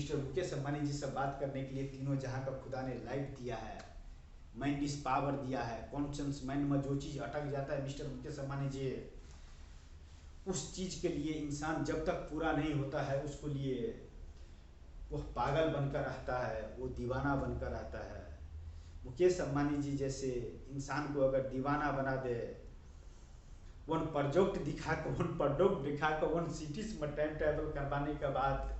Mister Mukesh Ambani ji से बात करने के लिए तीनों जहां का खुदा ने लाइफ दिया है, माइंड इस पावर दिया है। कॉन्शियस माइंड में जो चीज़ अटक जाता है मिस्टर मुकेश अंबानी जी, उस चीज़ के लिए इंसान जब तक पूरा नहीं होता है उसको लिए वह पागल बनकर रहता है, वो दीवाना बनकर रहता है। मुकेश अंबानी जी जैसे इंसान को अगर दीवाना बना दे, वन प्रोजेक्ट दिखाकर वन सिटीज में टाइम ट्रैवल करवाने के बाद,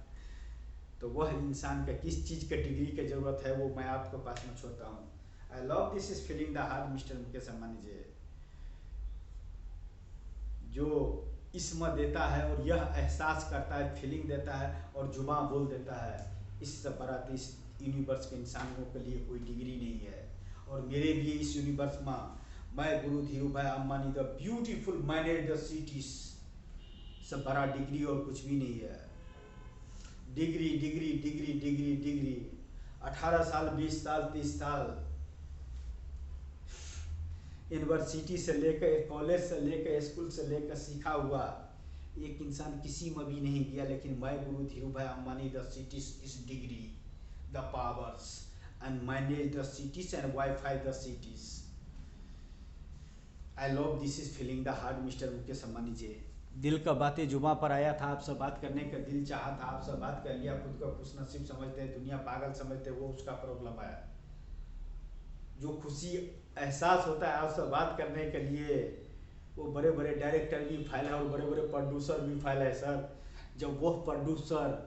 तो वह इंसान का किस चीज़ का डिग्री की जरूरत है वो मैं आपके पास में छोड़ता हूँ। I love this is feeling the heart mister Mukesh Ambani ji, जो इसमें देता है और यह एहसास करता है, फीलिंग देता है और जुबान बोल देता है, इससे बड़ा तो इस यूनिवर्स के इंसानों के लिए कोई डिग्री नहीं है। और मेरे लिए इस यूनिवर्स में मैं guru Dhirubhai Ambani the beautiful manage the cities से बड़ा डिग्री और कुछ भी नहीं है। Degree degree degree degree degree 18 साल 20 साल 30 साल यूनिवर्सिटी से लेकर, कॉलेज से लेकर, स्कूल से लेकर सीखा हुआ एक इंसान किसी में भी नहीं गया, लेकिन मैं guru Dhirubhai Ambani the cities is degree the powers and manage the cities and wifi the cities. I love this is feeling the heart mister Mukesh Ambani ji. दिल का बातें जुबां पर आया था, आपसे बात करने का दिल चाहा था, आपसे बात कर लिया। खुद को खुश नसीब समझते हैं, दुनिया पागल समझते हैं, वो उसका प्रॉब्लम है। जो खुशी एहसास होता है आपसे बात करने के लिए, वो बड़े बड़े डायरेक्टर भी फाइल है और बड़े बड़े प्रोड्यूसर भी फाइल है सर। जब वो प्रोड्यूसर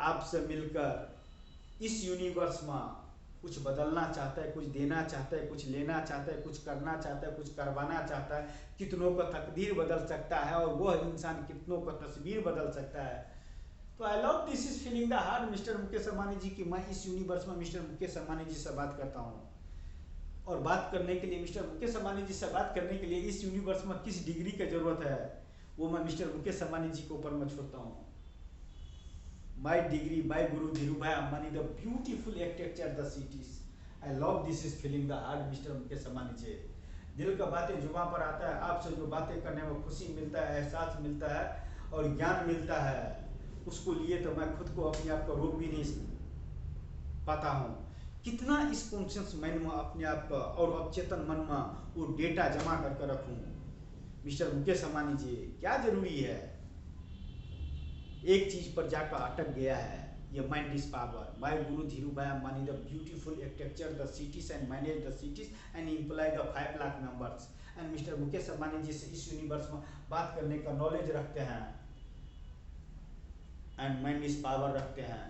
आपसे मिलकर इस यूनिवर्स में कुछ बदलना चाहता है, कुछ देना चाहता है, कुछ लेना चाहता है, कुछ करना चाहता है, कुछ करवाना चाहता है, कितनों का तकदीर बदल सकता है और वह इंसान कितनों का तस्वीर बदल सकता है। तो I love this is feeling the heart mister Mukesh Ambani ji की मैं इस यूनिवर्स में मिस्टर मुकेश अंबानी जी से बात करता हूँ। और बात करने के लिए मिस्टर मुकेश अंबानी जी से बात करने के लिए इस यूनिवर्स में किस डिग्री की जरूरत है वो मैं मिस्टर मुकेश अंबानी जी के ऊपर में छोड़ता हूँ। My degree by Guru Dhirubhai Ambani the beautiful architecture the cities. I love this is feeling the heart mister Mukesh Ambani ji. दिल का बातें जुबां पर आता है, आपसे जो बातें करने में खुशी मिलता है, एहसास मिलता है और ज्ञान मिलता है, उसको लिए तो मैं खुद को अपने आप को रोक भी नहीं पाता हूँ। कितना इस कॉन्शियस माइंड में अपने आप का और अवचेतन मन में वो डेटा जमा करके रखूं। मिस्टर मुकेश अंबानी जी, क्या जरूरी है, एक चीज पर जाकर अटक गया है, ये mind is power. My Guru Dhirubhai Ambani the beautiful architecture the cities and manage the cities and employ the 5 lakh members. And mister Mukesh Ambani ji से इस यूनिवर्स में बात करने का नॉलेज रखते हैं एंड माइंड इज पावर रखते हैं।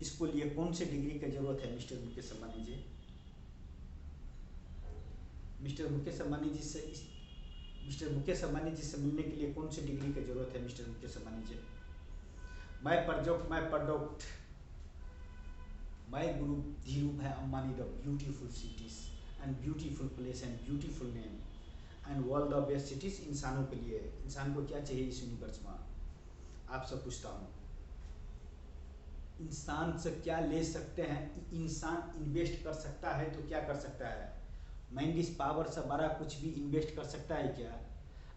इसको लिए कौन से डिग्री की जरूरत है मिस्टर मुकेश अंबानी जी? मिस्टर मुकेश अंबानी जी से मिलने के लिए कौन सी डिग्री की जरूरत है Mr Mukesh Ambani ji? My product my Guru Dhirubhai Ambani the beautiful cities and beautiful place and beautiful name and world the best cities. इंसानों के लिए, इंसान को क्या चाहिए इस यूनिवर्स में, आपसे पूछता हूँ। इंसान से क्या ले सकते हैं? इंसान इन्वेस्ट कर सकता है तो क्या कर सकता है? माइंड इस पावर से बड़ा कुछ भी इन्वेस्ट कर सकता है क्या?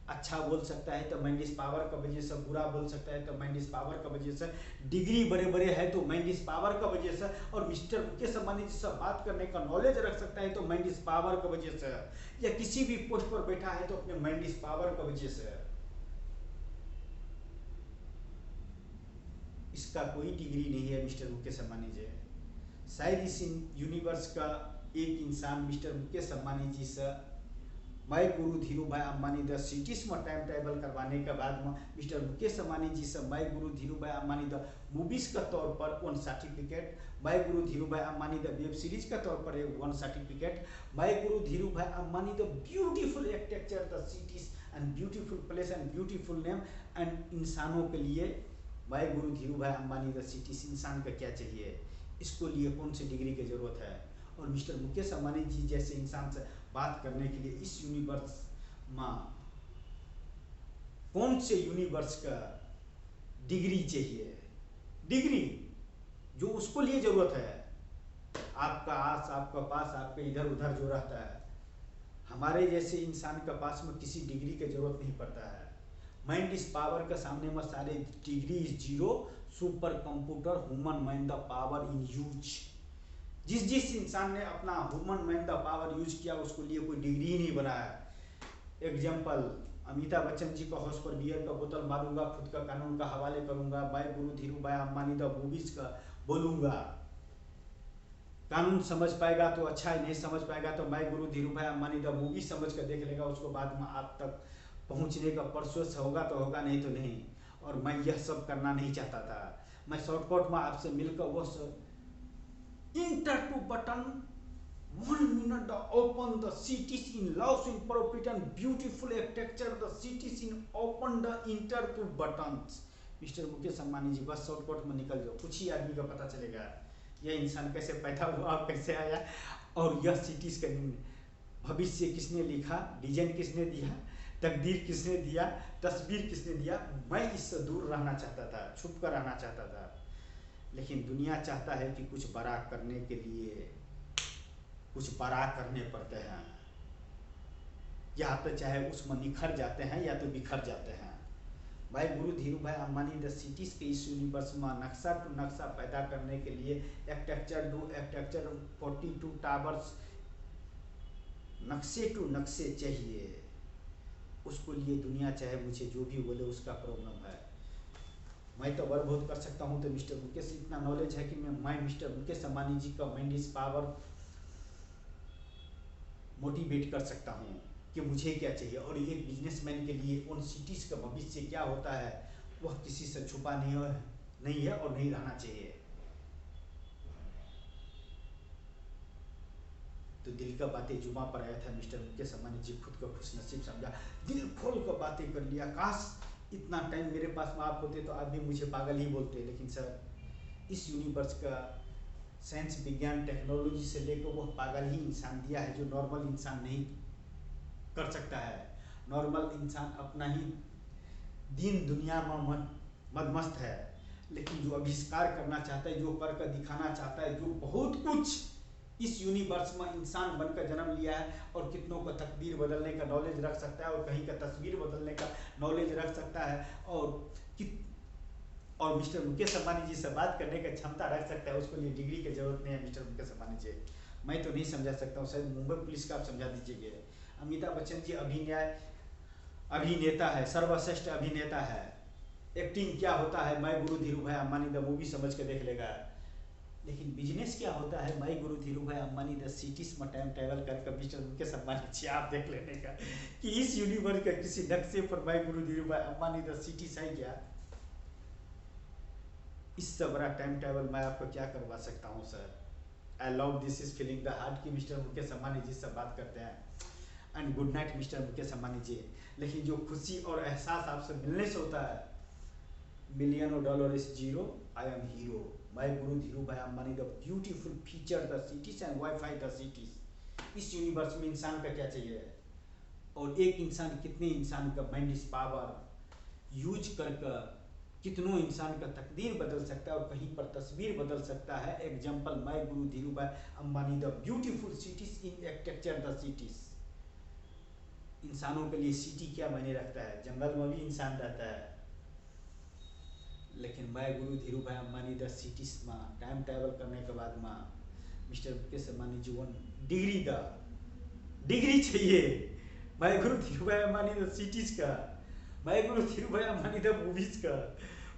अच्छा बोल सकता है तो माइंड इस पावर का वजह से, बुरा बोल सकता है तो माइंड इस पावर का वजह से, डिग्री बड़े बड़े है तो माइंड इस पावर का वजह से, और मिस्टर मुकेश अंबानी जी से बात करने का नॉलेज रख सकता है तो माइंड इस पावर का वजह से, या किसी भी पोस्ट पर बैठा है तो अपने माइंड इस पावर का वजह से। इसका कोई डिग्री नहीं है मिस्टर मुकेश अंबानी जी। शायद इस यूनिवर्स का एक इंसान मिस्टर मुकेश अंबानी जी से मैं guru Dhirubhai Ambani the cities में टाइम ट्रैवल करवाने के बाद में मिस्टर मुकेश अंबानी जी से मैं guru Dhirubhai Ambani the movies का तौर पर 1 सर्टिफिकेट, मैं guru Dhirubhai Ambani the web series का तौर पर 1 सर्टिफिकेट, मैं guru Dhirubhai Ambani the beautiful architecture the cities and beautiful place and beautiful name and इंसानों के लिए मैं guru Dhirubhai Ambani the cities. इंसान का क्या चाहिए, इसको लिए कौन सी डिग्री की जरूरत है? और मिस्टर मुकेश अंबानी जी जैसे इंसान से बात करने के लिए इस यूनिवर्स में कौन से यूनिवर्स का डिग्री चाहिए? डिग्री जो उसको लिए जरूरत है, आपका आस, आपका पास, आपके इधर उधर जो रहता है, हमारे जैसे इंसान के पास में किसी डिग्री की जरूरत नहीं पड़ता है। माइंड इस पावर के सामने में सारे degree is zero, super computer human mind the power in use. जिस जिस इंसान ने अपना human mind the power use किया उसको लिए कोई डिग्री ही नहीं बनाया। एग्जाम्पल, अमिताभ बच्चन जी को हाउस पर बियर का बोतल मारूंगा, खुद का कानून का हवाले करूंगा, भाई गुरु Dhirubhai Ambani the movies का बोलूंगा। कानून समझ पाएगा तो अच्छा है, नहीं समझ पाएगा तो भाई गुरु Dhirubhai Ambani the movie समझ कर देख लेगा, उसको बाद में आप तक पहुंचने का प्रोसेस होगा तो होगा, नहीं तो नहीं। और मैं यह सब करना नहीं चाहता था। मैं शॉर्टकट में आपसे मिलकर वो enter to button 1 minute open the cities in Laos in profit and beautiful architecture the cities in open the inter to buttons। Mister Mukesh Ambani ji बस शॉर्टकट में निकल जाओ, कुछ ही आदमी का पता चलेगा यह इंसान कैसे पैदा हुआ, कैसे आया, और यह सिटीज का भविष्य किसने लिखा, डिजाइन किसने दिया, तकदीर किसने दिया, तस्वीर किसने दिया। मैं इससे दूर रहना चाहता था, छुप कर रहना चाहता था, लेकिन दुनिया चाहता है कि कुछ बड़ा करने के लिए कुछ बड़ा करने पड़ते हैं। या तो चाहे उसमें निखर जाते हैं या तो बिखर जाते हैं। भाई गुरु Dhirubhai Ambani the cities के इस यूनिवर्स में नक्शा टू नक्शा पैदा करने के लिए आर्किटेक्चर टू आर्किटेक्चर 42 टावर्स, नक्शे टू नक्शे चाहिए। उसको लिए दुनिया चाहे मुझे जो भी बोले उसका प्रॉब्लम है। मैं तो वर्क बहुत कर सकता हूँ, तो मिस्टर मुकेश इतना नॉलेज है कि मैं मिस्टर मुकेश अंबानी जी का माइंड इज पावर मोटिवेट कर सकता हूँ कि मुझे क्या चाहिए। और एक बिजनेसमैन के लिए उन सिटीज़ का भविष्य क्या होता है वह किसी से छुपा नहीं है और नहीं रहना चाहिए। तो दिल का बातें जुमा पर आया था मिस्टर मुकेश अंबानी जी, खुद को खुश नसीब समझा, दिल खोल कर बातें कर लिया। काश इतना टाइम मेरे पास में आप होते तो आप भी मुझे पागल ही बोलते। लेकिन सर इस यूनिवर्स का साइंस विज्ञान टेक्नोलॉजी से लेकर वह पागल ही इंसान दिया है जो नॉर्मल इंसान नहीं कर सकता है। नॉर्मल इंसान अपना ही दीन दुनिया में मदमस्त है, लेकिन जो आविष्कार करना चाहता है, जो करके दिखाना चाहता है, जो बहुत कुछ इस यूनिवर्स में इंसान बनकर जन्म लिया है और कितनों का तकदीर बदलने का नॉलेज रख सकता है और कहीं का तस्वीर बदलने का नॉलेज रख सकता है और मिस्टर मुकेश अंबानी जी से बात करने का क्षमता रख सकता है, उसको लिए डिग्री की जरूरत नहीं है। मिस्टर मुकेश अंबानी जी मैं तो नहीं समझा सकता हूँ, शायद मुंबई पुलिस का आप समझा दीजिएगा। अमिताभ बच्चन जी अभिनेता है, सर्वश्रेष्ठ अभिनेता है। एक्टिंग क्या होता है मैं guru Dhirubhai Ambani the movie समझ के देख लेगा। लेकिन बिजनेस क्या होता है मैं guru Dhirubhai Ambani the cities में टाइम ट्रैवल करके मिस्टर मुकेश अंबानी जी आप देख लेने का कि इस यूनिवर्स के किसी नक्शे पर मैं guru Dhirubhai Ambani the cities है क्या। इससे बड़ा टाइम ट्रैवल मैं आपको क्या करवा सकता हूँ sir. I love this is feeling the heart की मिस्टर मुकेश अंबानी जी से बात करते हैं। And good night mister Mukesh Ambani ji. लेकिन जो खुशी और एहसास आपसे मिलने से होता है, $1,000,000 is zero, I am hero. My Guru Dhirubhai Ambani the beautiful feature the cities and wifi the cities. इस यूनिवर्स में इंसान का क्या चाहिए और एक इंसान कितने इंसान का माइंड इज पावर यूज करके कितनों इंसान का तकदीर बदल सकता है और कहीं पर तस्वीर बदल सकता है। Example my Guru Dhirubhai Ambani the beautiful cities in architecture the cities. इंसानों के लिए सिटी क्या मायने रखता है, जंगल में भी इंसान रहता है, लेकिन मैं guru Dhirubhai Ambani the cities में टाइम ट्रैवल करने के बाद में मिस्टर मुकेश अंबानी जी वन डिग्री चाहिए। मैं guru Dhirubhai Ambani the cities का, मैं guru Dhirubhai Ambani the movies का,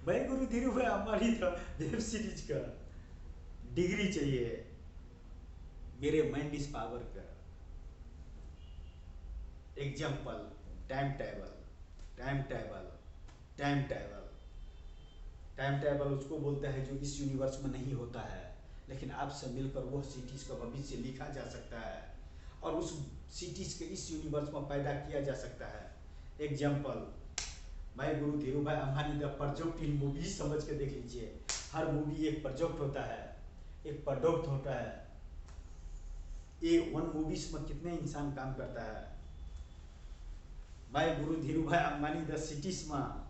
मैं guru Dhirubhai Ambani the web series का डिग्री चाहिए। मेरे माइंड इस पावर का example time travel. Time travel time travel time travel उसको बोलता है जो इस यूनिवर्स में नहीं होता है, लेकिन आपसे मिलकर वह सिटीज का भविष्य लिखा जा सकता है और उस सिटीज के इस यूनिवर्स में पैदा किया जा सकता है। एग्जाम्पल मैं guru Dhirubhai Ambani the project in movie समझ के देख लीजिए। हर मूवी एक प्रोजेक्ट होता है, एक प्रोडक्ट होता है। एक वन मूवीज में कितने इंसान काम करता है। मैं guru Dhirubhai Ambani the cities में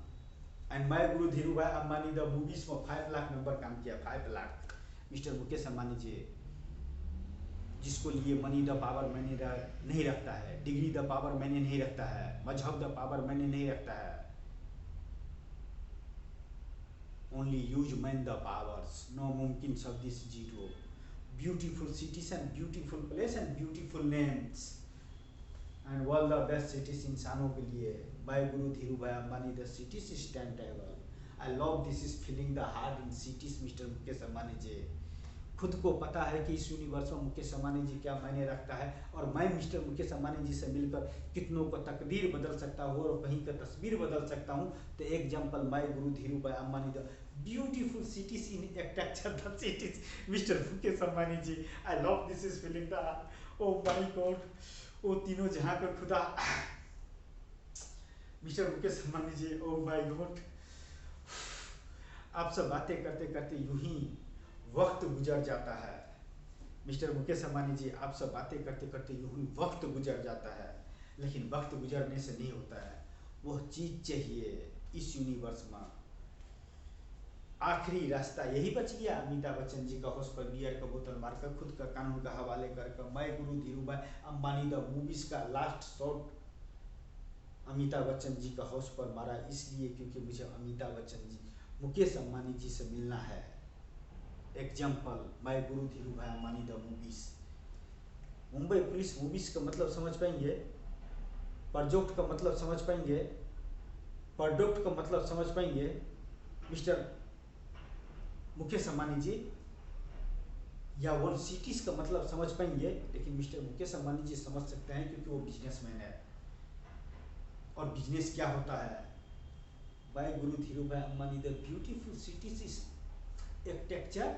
एंड मैं guru Dhirubhai Ambani the movies में 5 लाख मेंबर काम किया। 5 लाख मिस्टर मुकेश अंबानी जी। जिसको लिए मनी द पावर मैंने नहीं रखता है, डिग्री द पावर मैंने नहीं रखता है, मजहब द पावर मैंने नहीं रखता है। Only use man the powers, no मुमकिन शब्द is zero. Beautiful cities and beautiful place and beautiful names and world the best cities इंसानों के लिए। By Guru Dhirubhai Ambani the cities is time table. I love this is feeling the heart in cities mister Mukesh Ambani ji. खुद को पता है कि इस universe में मुकेश अंबानी जी क्या मायने रखता है, और मैं मिस्टर मुकेश अंबानी जी से मिलकर कितनों को तकदीर बदल सकता हूँ और कहीं का तस्वीर बदल सकता हूँ। तो example my guru Dhirubhai Ambani the beautiful cities in architecture the cities mister Mukesh Ambani ji. I love this is feeling the, oh my God, oh तीनों जहाँ का खुदा mister Mukesh Ambani ji. Oh my God, आपसे बातें करते करते यूं ही वक्त गुजर जाता है। मिस्टर मुकेश अंबानी जी, आपसे बातें करते करते यूं ही वक्त गुजर जाता है, लेकिन वक्त गुजरने से नहीं होता है, वह चीज चाहिए इस यूनिवर्स में। आखिरी रास्ता यही बच गया। अमिताभ बच्चन जी का हाउस पर बियर का बोतल मारकर खुद का कानून का हवाले कर मैं guru Dhirubhai Ambani the movies का लास्ट शॉट अमिताभ बच्चन जी का हाउस पर मारा, इसलिए क्योंकि मुझे अमिताभ बच्चन जी मुकेश अंबानी जी से मिलना है। Example my Guru Dhirubhai Ambani the movies. Mumbai police movies का मतलब समझ पाएंगे, प्रोजेक्ट का मतलब समझ पाएंगे, प्रोडक्ट का मतलब समझ पाएंगे मिस्टर मुकेश अंबानी जी, या वन सिटीज का मतलब समझ पाएंगे, लेकिन मिस्टर मुकेश अंबानी जी समझ सकते हैं क्योंकि वो बिजनेसमैन है। और बिजनेस क्या होता है? Bye Guru Dhirubhai Ambani the beautiful cities is architecture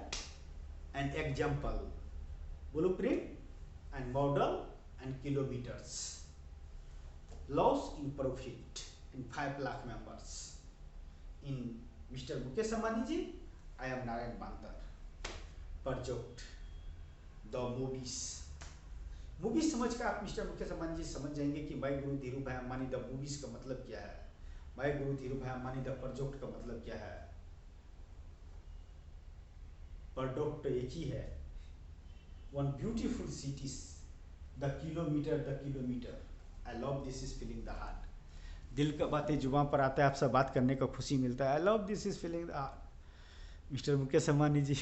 and example, blueprint and model and kilometers, loss in profit in 5 lakh members. In Mr. Mukesh Ambani ji, I am Narayan Bantar. Project the movies. Movies समझ कर आप mister Mukesh Ambani जी समझ जाएंगे कि भाई गुरु Dhirubhai Ambani the movies का मतलब क्या है, भाई गुरु Dhirubhai Ambani the project का मतलब क्या है। प्रोडक्ट एक ही है, one beautiful cities, the kilometre. I love this is feeling the heart. दिल का बातें जुबां पर आता है, आपसे बात करने का खुशी मिलता है। I love this is feeling the heart mister Mukesh Ambani ji.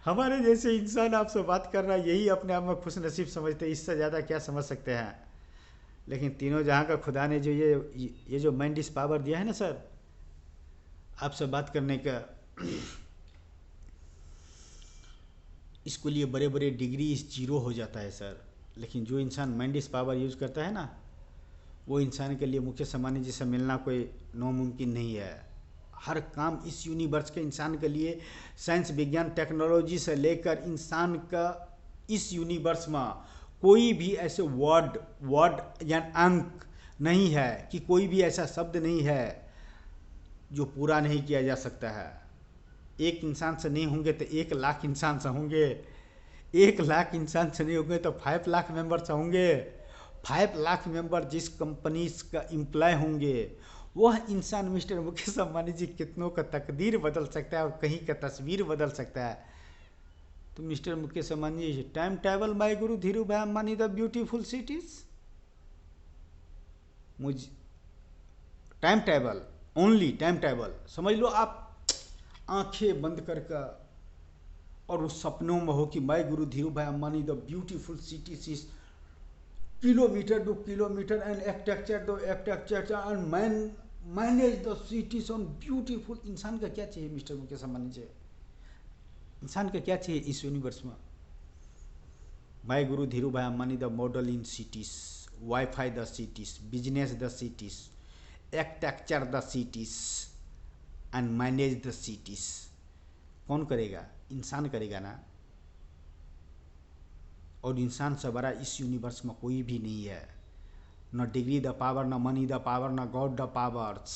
हमारे जैसे इंसान आपसे बात कर रहा है, यही अपने आप में खुश नसीब समझते हैं, इससे ज़्यादा क्या समझ सकते हैं। लेकिन तीनों जहाँ का खुदा ने जो ये जो माइंड इस पावर दिया है ना सर, आपसे बात करने का, इसके लिए बड़े बड़े डिग्री इस जीरो हो जाता है सर। लेकिन जो इंसान माइंड इस पावर यूज़ करता है ना, वो इंसान के लिए मुकेश अंबानी जी से मिलना कोई नामुमकिन नहीं है। हर काम इस यूनिवर्स के इंसान के लिए, साइंस विज्ञान टेक्नोलॉजी से लेकर इंसान का इस यूनिवर्स में कोई भी ऐसे वर्ड या अंक नहीं है कि कोई भी ऐसा शब्द नहीं है जो पूरा नहीं किया जा सकता है। एक इंसान से नहीं होंगे तो 1 लाख इंसान से होंगे, 1 लाख इंसान से नहीं होंगे तो 5 लाख मेंबर से होंगे, 5 लाख मेंबर जिस कंपनी का एम्प्लॉय होंगे, वह इंसान मिस्टर मुकेश अंबानी जी कितनों का तकदीर बदल सकता है और कहीं का तस्वीर बदल सकता है। तो Mr Mukesh Ambani ji, time table by Guru Dhirubhai Ambani the beautiful cities. मुझ time table, only time table समझ लो आप, आंखें बंद करके, और उस सपनों में हो कि my Guru Dhirubhai Ambani the beautiful cities is kilometre to kilometre and architecture and manage the cities on beautiful. इंसान का क्या चाहिए मिस्टर मुकेश अंबानी जी? इंसान का क्या चाहिए इस यूनिवर्स में? My Guru Dhirubhai Ambani the model in cities, wifi the cities, business the cities, architecture the cities and manage the cities. कौन करेगा? इंसान करेगा ना। और इंसान से बड़ा इस यूनिवर्स में कोई भी नहीं है। न डिग्री द पावर, न मनी द पावर, न गॉड द पावर्स,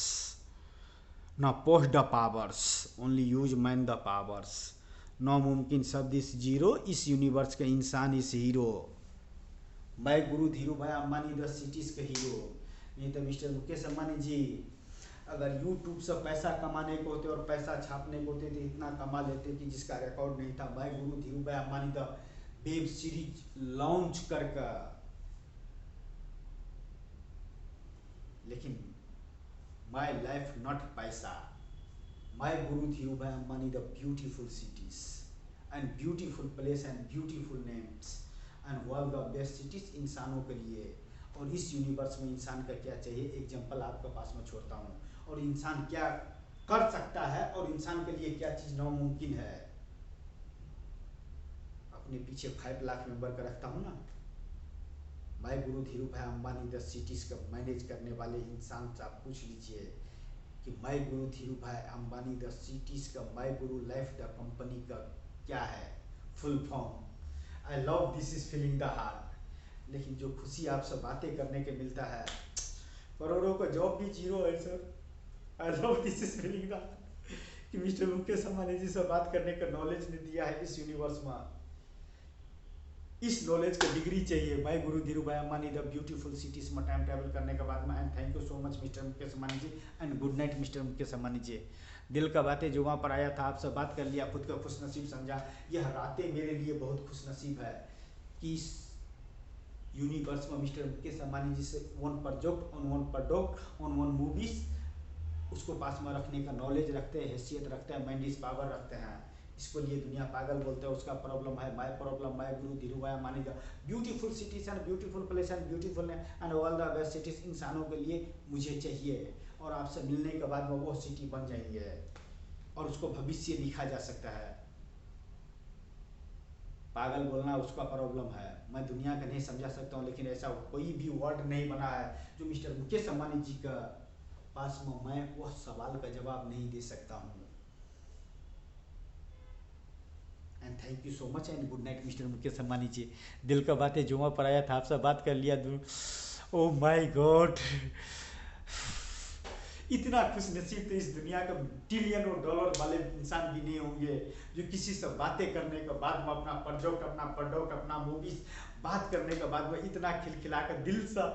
न post the powers, only use man the powers. नामुमकिन शब्द इस जीरो, इस यूनिवर्स का इंसान इस हीरो। मैं guru Dhirubhai Ambani the cities का हीरो। नहीं तो मिस्टर मुकेश अंबानी जी अगर यूट्यूब से पैसा कमाने को होते और पैसा छापने को होते तो इतना कमा लेते कि जिसका रिकॉर्ड नहीं था। मैं guru Dhirubhai Ambani the web series launch करके, लेकिन माई लाइफ नॉट पैसा, माई guru Dhirubhai Ambani the beautiful cities and beautiful place and beautiful names and world the best cities इंसानों के लिए। और इस यूनिवर्स में इंसान का क्या चाहिए, एग्जाम्पल आपके पास में छोड़ता हूँ, और इंसान क्या कर सकता है और इंसान के लिए क्या चीज़ नामुमकिन है। अपने पीछे 5 लाख मेंबर का रखता हूँ ना। माई गुरु धीरूभाई अंबानी 10 सिटीज़ का मैनेज करने वाले इंसान से आप पूछ लीजिए कि माई गुरु धीरूभाई अंबानी 10 सिटीज़ का माई गुरु लाइफ द कंपनी का क्या है full form. I love this is feeling the heart. लेकिन जो खुशी आपसे बातें करने के मिलता है, करोड़ों का जॉब भी जीरो है sir. I love this is feeling the कि मिस्टर मुकेश अंबानी जी से बात करने का नॉलेज ने दिया है इस यूनिवर्स में। इस नॉलेज का डिग्री चाहिए। My guru Dhirubhai Ambani the beautiful cities में टाइम ट्रैवल करने के बाद में। And thank you so much mister Mukesh Ambani ji and good night mister Mukesh Ambani ji. दिल का बातें जो वहाँ पर आया था, आपसे बात कर लिया, खुद का खुशनसीब समझा। यह रातें मेरे लिए बहुत खुशनसीब है कि इस यूनिवर्स में मिस्टर मुकेश अंबानी जी से one project on one product on one movies उसको पास में रखने का नॉलेज रखते हैं, हैसियत रखते हैं, मैंडीज पावर रखते हैं। इसको लिए दुनिया पागल बोलते हैं, उसका प्रॉब्लम है। My problem, my guru Dhirubhai Ambani the beautiful cities and beautiful place and beautiful and all the best cities इंसानों के लिए मुझे चाहिए। और आपसे मिलने के बाद में वो सिटी बन जाएंगे और उसको भविष्य लिखा जा सकता है। पागल बोलना उसका प्रॉब्लम है, मैं दुनिया का नहीं समझा सकता हूँ, लेकिन ऐसा कोई भी वर्ड नहीं बना है जो मिस्टर मुकेश अंबानी जी का पास में मैं वह सवाल का जवाब नहीं दे सकता हूँ। And thank you so much and good night mister Mukesh Ambani ji. दिल का बातें जुमा पर आया था, आपसे बात कर लिया। ओह माय गॉड, इतना खुश नसीब तो इस दुनिया का ट्रिलियनों डॉलर वाले इंसान भी नहीं होंगे जो किसी से बातें करने के बाद में अपना प्रोडक्ट अपना मूवीज बात करने के बाद में इतना खिलखिला कर दिल सा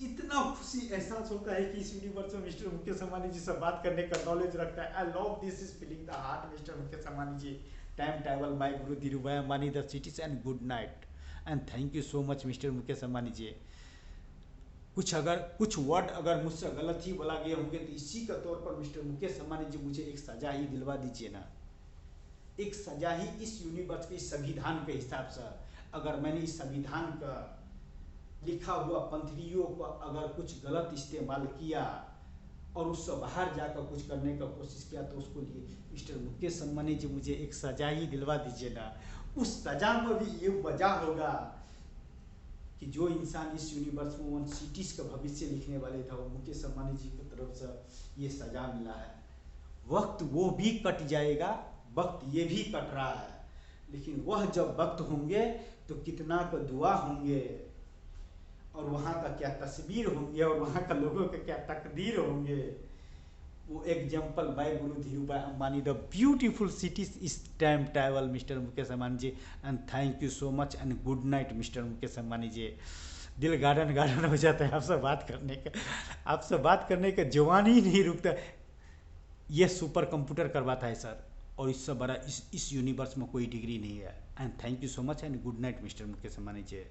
इतना खुशी एहसास होता है कि इस यूनिवर्स में मिस्टर मुकेश अंबानी जी से बात करने का नॉलेज रखता है। I love this is feeling the heart mister Mukesh Ambani ji. Time travel my guru Dhirubhai Ambani the cities and good night and thank you so much mister Mukesh Ambani ji. कुछ वर्ड अगर मुझसे गलत ही बोला गए होंगे तो इसी के तौर पर मिस्टर मुकेश अंबानी जी मुझे एक सजा ही दिलवा दीजिए ना। एक सजा ही इस यूनिवर्स के संविधान के हिसाब से, अगर मैंने इस संविधान का लिखा हुआ पंथरियों को अगर कुछ गलत इस्तेमाल किया और उससे बाहर जाकर कुछ करने का कोशिश किया तो उसको लिए मिस्टर मुकेश अंबानी जी मुझे एक सजा ही दिलवा दीजिए ना। उस सजा में भी ये वजह होगा कि जो इंसान इस यूनिवर्स में वन सिटीज का भविष्य लिखने वाले था वो मुकेश अंबानी जी की तरफ से ये सजा मिला है। वक्त वो भी कट जाएगा, वक्त ये भी कट रहा है, लेकिन वह जब वक्त होंगे तो कितना का दुआ होंगे और वहाँ का क्या तस्वीर होंगे और वहाँ का लोगों का क्या तकदीर होंगे। वो example by guru Dhirubhai Ambani the beautiful cities is time travel mister Mukesh Ambani ji and thank you so much and good night mister Mukesh Ambani ji. दिल गार्डन हो जाता है आपसे बात करने का जवान ही नहीं रुकता। ये सुपर कंप्यूटर करवाता है सर, और इससे बड़ा इस यूनिवर्स में कोई डिग्री नहीं है। And thank you so much and good night mister Mukesh Ambani ji.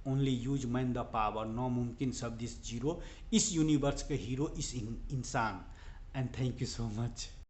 Only use man the power, नामुमकिन शब्द इस जीरो, इस यूनिवर्स के हीरो इस इंसान। And thank you so much.